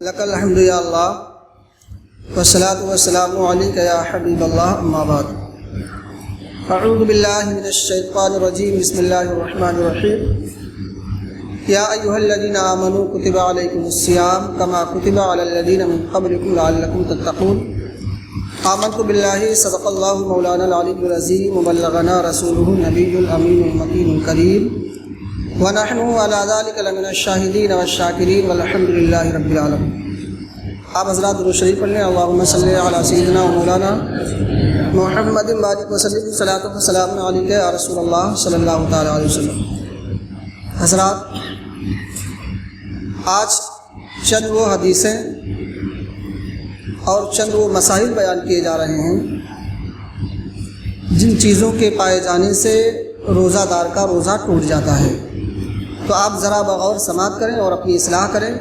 لک الحمد یا اللہ والصلاۃ والسلام علیک یا حبیب اللہ، اما بعد اعوذ باللہ من الشیطان الرجیم، بسم اللہ الرحمن الرحیم۔ یا ایھا الذین آمنوا کتب علیکم الصیام کما کتب علی الذین من قبلکم لعلکم تتقون۔ آمنت باللہ صدق اللہ مولانا العلی العظیم وبلغنا رسولہ النبی الامین المکین الکریم ونحن علی ذلک لمن الشاہدین والشاکرین والحمد للہ رب العالمین۔ آپ حضرات درود شریف پڑھ لیں۔ اللہم صلی علی سیدنا و مولانا محمد بارک وسلم، صلاۃ و سلام علیک یا رسول اللہ صلی اللہ تعالیٰ علیہ وسلم۔ حضرات، آج چند وہ حدیثیں اور چند وہ مسائل بیان کیے جا رہے ہیں جن چیزوں کے پائے جانے سے روزہ دار کا روزہ ٹوٹ جاتا ہے، تو آپ ذرا بغور سماعت کریں اور اپنی اصلاح کریں۔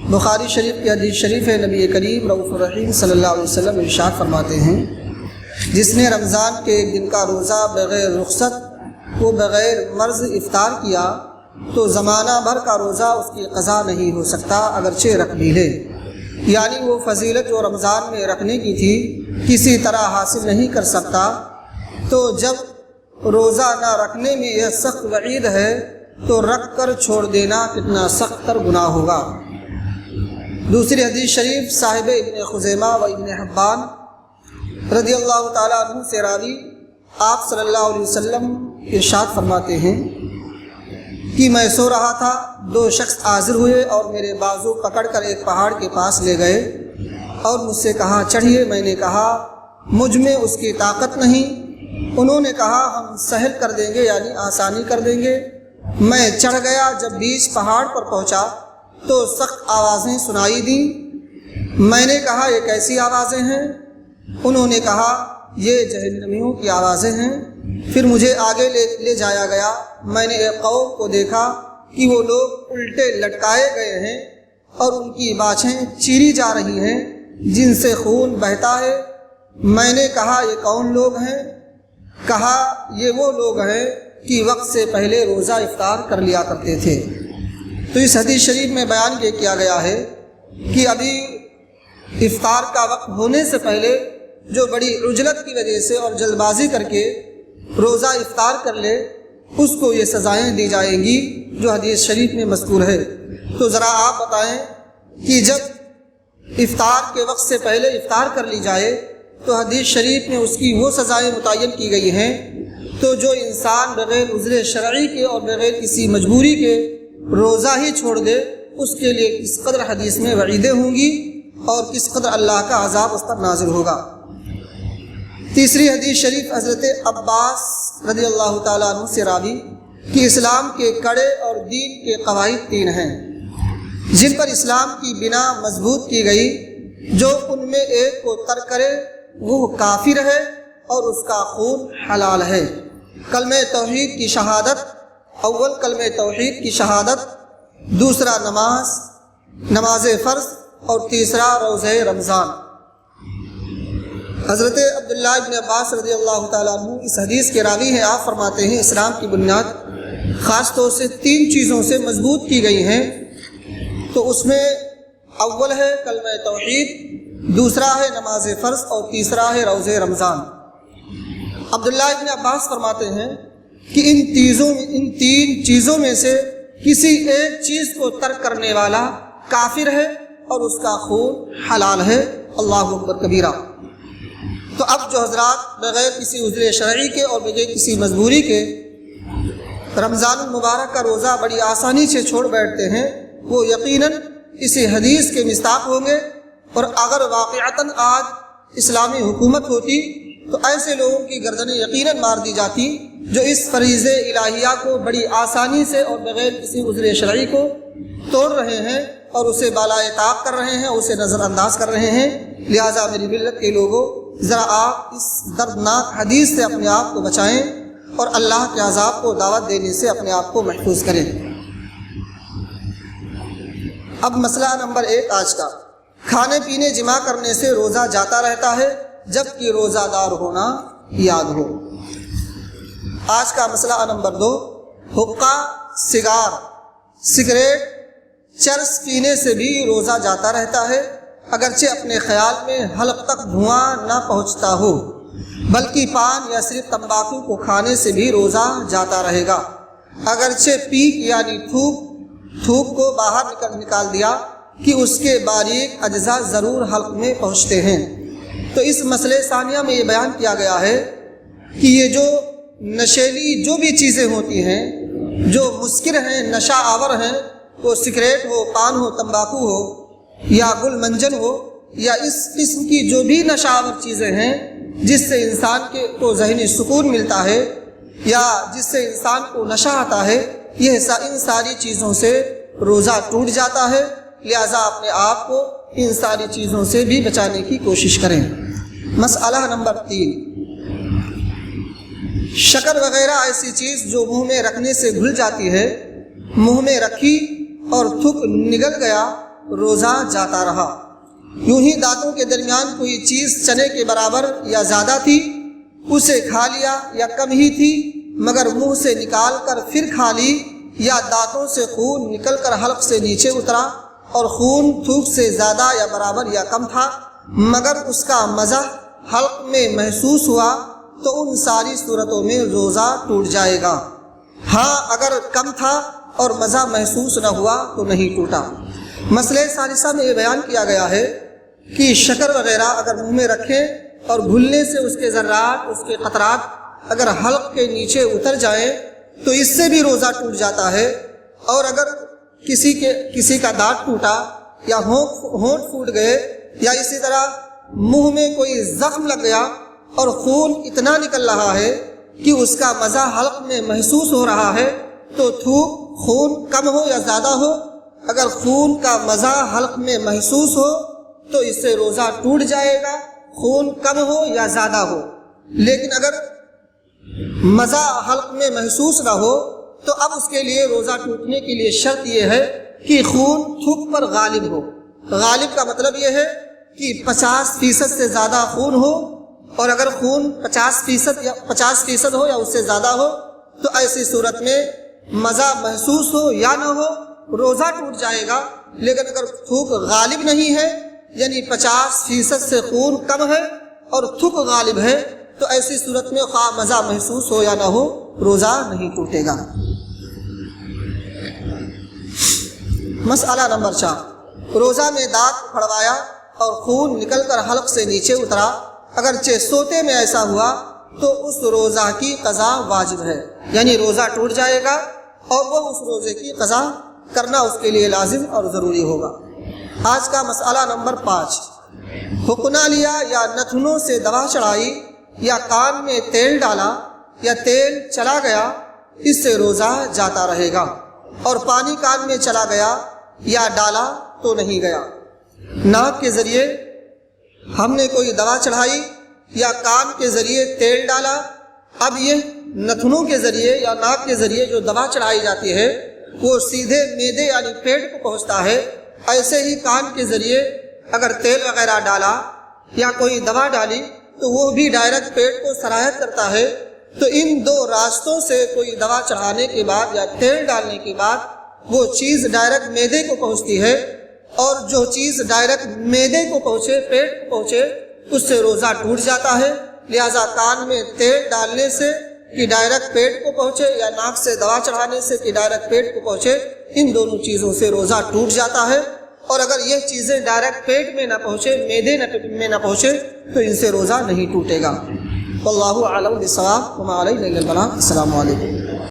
بخاری شریف کی حدیث شریف ہے، نبی کریم رؤوف الرحیم صلی اللہ علیہ وسلم ارشاد فرماتے ہیں، جس نے رمضان کے ایک دن کا روزہ بغیر رخصت و بغیر مرض افطار کیا تو زمانہ بھر کا روزہ اس کی قضا نہیں ہو سکتا اگرچہ رکھ بھی لے۔ یعنی وہ فضیلت جو رمضان میں رکھنے کی تھی کسی طرح حاصل نہیں کر سکتا، تو جب روزہ نہ رکھنے میں یہ سخت وعید ہے تو رکھ کر چھوڑ دینا کتنا سخت تر گناہ ہوگا۔ دوسری حدیث شریف صاحب ابن خزیمہ و ابن حبان رضی اللہ تعالیٰ عنہ سے راوی آپ صلی اللہ علیہ وسلم ارشاد فرماتے ہیں کہ میں سو رہا تھا، دو شخص حاضر ہوئے اور میرے بازو پکڑ کر ایک پہاڑ کے پاس لے گئے اور مجھ سے کہا چڑھیے۔ میں نے کہا مجھ میں اس کی طاقت نہیں۔ انہوں نے کہا ہم سہل کر دیں گے، یعنی آسانی کر دیں گے۔ میں چڑھ گیا، جب بیچ پہاڑ پر پہنچا تو سخت آوازیں سنائی دیں۔ میں نے کہا یہ کیسی آوازیں ہیں؟ انہوں نے کہا یہ جہنمیوں کی آوازیں ہیں۔ پھر مجھے آگے لے جایا گیا۔ میں نے ایک قوم کو دیکھا کہ وہ لوگ الٹے لٹکائے گئے ہیں اور ان کی باچھیں چیری جا رہی ہیں جن سے خون بہتا ہے۔ میں نے کہا یہ کون لوگ ہیں؟ کہا یہ وہ لوگ ہیں کہ وقت سے پہلے روزہ افطار کر لیا کرتے تھے۔ تو اس حدیث شریف میں بیان یہ کیا گیا ہے کہ ابھی افطار کا وقت ہونے سے پہلے جو بڑی عجلت کی وجہ سے اور جلد بازی کر کے روزہ افطار کر لے، اس کو یہ سزائیں دی جائیں گی جو حدیث شریف میں مذکور ہے۔ تو ذرا آپ بتائیں کہ جب افطار کے وقت سے پہلے افطار کر لی جائے تو حدیث شریف میں اس کی وہ سزائیں متعین کی گئی ہیں، تو جو انسان بغیر عذر شرعی کے اور بغیر کسی مجبوری کے روزہ ہی چھوڑ دے، اس کے لیے کس قدر حدیث میں وعیدیں ہوں گی اور کس قدر اللہ کا عذاب اس پر نازل ہوگا۔ تیسری حدیث شریف حضرت عباس رضی اللہ تعالیٰ عنہ سے راوی کہ اسلام کے کڑے اور دین کے قواعد تین ہیں جن پر اسلام کی بنا مضبوط کی گئی، جو ان میں ایک کو ترک کرے وہ کافر ہے اور اس کا خون حلال ہے۔ کلمہ توحید کی شہادت، اول کلمہ توحید کی شہادت، دوسرا نماز فرض اور تیسرا روزہ رمضان۔ حضرت عبداللہ ابن عباس رضی اللہ تعالیٰ عنہ اس حدیث کے راوی ہیں۔ آپ فرماتے ہیں اسلام کی بنیاد خاص طور سے تین چیزوں سے مضبوط کی گئی ہیں، تو اس میں اول ہے کلمہ توحید، دوسرا ہے نماز فرض اور تیسرا ہے روزہ رمضان۔ عبداللہ ابن عباس فرماتے ہیں کہ ان تین چیزوں میں سے کسی ایک چیز کو ترک کرنے والا کافر ہے اور اس کا خون حلال ہے۔ اللہ اکبر کبیرہ۔ تو اب جو حضرات بغیر کسی عذر شرعی کے اور بغیر کسی مجبوری کے رمضان المبارک کا روزہ بڑی آسانی سے چھوڑ بیٹھتے ہیں، وہ یقیناً اسی حدیث کے مصداق ہوں گے۔ اور اگر واقعتاً آج اسلامی حکومت ہوتی تو ایسے لوگوں کی گردنیں یقیناً مار دی جاتی جو اس فریض الہیہ کو بڑی آسانی سے اور بغیر کسی عذر شرعی کو توڑ رہے ہیں اور اسے بالائے طاق کر رہے ہیں، اسے نظر انداز کر رہے ہیں۔ لہٰذا میری ملت کے لوگوں، ذرا آپ اس دردناک حدیث سے اپنے آپ کو بچائیں اور اللہ کے عذاب کو دعوت دینے سے اپنے آپ کو محفوظ کریں۔ اب مسئلہ نمبر 1 آج کا، کھانے پینے جمع کرنے سے روزہ جاتا رہتا ہے جبکہ روزہ دار ہونا یاد ہو۔ آج کا مسئلہ نمبر 2، حقہ، سگار، سگریٹ، چرس پینے سے بھی روزہ جاتا رہتا ہے، اگرچہ اپنے خیال میں حلق تک دھواں نہ پہنچتا ہو، بلکہ پان یا صرف تمباکو کو کھانے سے بھی روزہ جاتا رہے گا، اگرچہ پیک یعنی تھوک کو باہر نکال دیا کہ اس کے باریک اجزاء ضرور حلق میں پہنچتے ہیں۔ تو اس مسئلے ثانیہ میں یہ بیان کیا گیا ہے کہ یہ جو نشیلی جو بھی چیزیں ہوتی ہیں، جو مسکر ہیں، نشہ آور ہیں، وہ سگریٹ ہو، پان ہو، تمباکو ہو یا گل منجن ہو یا اس قسم کی جو بھی نشہ آور چیزیں ہیں جس سے انسان کو ذہنی سکون ملتا ہے یا جس سے انسان کو نشہ آتا ہے، یہ ان ساری چیزوں سے روزہ ٹوٹ جاتا ہے، لہذا اپنے آپ کو ان ساری چیزوں سے بھی بچانے کی کوشش کریں۔ مسئلہ نمبر 3، شکر وغیرہ ایسی چیز جو منہ میں رکھنے سے گھل جاتی ہے، منہ میں رکھی اور تھوک نگل گیا، روزہ جاتا رہا۔ یوں ہی دانتوں کے درمیان کوئی چیز چنے کے برابر یا زیادہ تھی، اسے کھا لیا یا کم ہی تھی مگر منہ سے نکال کر پھر کھا لی، یا دانتوں سے خون نکل کر حلق سے نیچے اترا اور خون تھوک سے زیادہ یا برابر یا کم تھا مگر اس کا مزہ حلق میں محسوس ہوا، تو ان ساری صورتوں میں روزہ ٹوٹ جائے گا۔ ہاں اگر کم تھا اور مزہ محسوس نہ ہوا تو نہیں ٹوٹا۔ مسئلہ ثالثہ میں یہ بیان کیا گیا ہے کہ شکر وغیرہ اگر منہ میں رکھیں اور گھلنے سے اس کے ذرات، اس کے قطرات اگر حلق کے نیچے اتر جائیں تو اس سے بھی روزہ ٹوٹ جاتا ہے، اور اگر کسی کا دانت ٹوٹا یا ہونٹ پھوٹ گئے یا اسی طرح منہ میں کوئی زخم لگ گیا اور خون اتنا نکل رہا ہے کہ اس کا مزہ حلق میں محسوس ہو رہا ہے، تو تھوک خون کم ہو یا زیادہ ہو، اگر خون کا مزہ حلق میں محسوس ہو تو اس سے روزہ ٹوٹ جائے گا، خون کم ہو یا زیادہ ہو۔ لیکن اگر مزہ حلق میں محسوس نہ ہو تو اب اس کے لیے روزہ ٹوٹنے کے لیے شرط یہ ہے کہ خون تھوک پر غالب ہو۔ غالب کا مطلب یہ ہے کہ 50% سے زیادہ خون ہو، اور اگر خون 50% ہو یا اس سے زیادہ ہو تو ایسی صورت میں مزہ محسوس ہو یا نہ ہو روزہ ٹوٹ جائے گا۔ لیکن اگر تھوک غالب نہیں ہے یعنی 50% سے خون کم ہے اور تھوک غالب ہے تو ایسی صورت میں خواہ مزہ محسوس ہو یا نہ ہو روزہ نہیں ٹوٹے گا۔ مسئلہ نمبر 4، روزہ میں دانت پھڑوایا اور خون نکل کر حلق سے نیچے اترا، اگرچہ سوتے میں ایسا ہوا تو اس روزہ کی قضا واجب ہے، یعنی روزہ ٹوٹ جائے گا اور وہ اس روزے کی قضا کرنا اس کے لیے لازم اور ضروری ہوگا۔ آج کا مسئلہ نمبر 5، حقنہ لیا یا نتنوں سے دوا چڑھائی یا کان میں تیل ڈالا یا تیل چلا گیا، اس سے روزہ جاتا رہے گا، اور پانی کان میں چلا گیا یا ڈالا تو نہیں گیا۔ ناک کے ذریعے ہم نے کوئی دوا چڑھائی یا کان کے ذریعے تیل ڈالا، اب یہ نتنوں کے ذریعے یا ناک کے ذریعے جو دوا چڑھائی جاتی ہے وہ سیدھے معدے یعنی پیٹ کو پہنچتا ہے، ایسے ہی کان کے ذریعے اگر تیل وغیرہ ڈالا یا کوئی دوا ڈالی تو وہ بھی ڈائریکٹ پیٹ کو سرایت کرتا ہے۔ تو ان دو راستوں سے کوئی دوا چڑھانے کے بعد یا تیل ڈالنے کے بعد وہ چیز ڈائریکٹ معدے کو پہنچتی ہے، اور جو چیز ڈائریکٹ معدے کو پہنچے، پیٹ کو پہنچے، اس سے روزہ ٹوٹ جاتا ہے۔ لہذا کان میں تیل ڈالنے سے کہ ڈائریکٹ پیٹ کو پہنچے یا ناک سے دوا چڑھانے سے کہ ڈائریکٹ پیٹ کو پہنچے، ان دونوں چیزوں سے روزہ ٹوٹ جاتا ہے، اور اگر یہ چیزیں ڈائریکٹ پیٹ میں نہ پہنچے، معدے میں نہ پہنچے تو ان سے روزہ نہیں ٹوٹے گا۔ واللہ اعلم بالصواب وما علینا الا البلاغ۔ السلام علیکم۔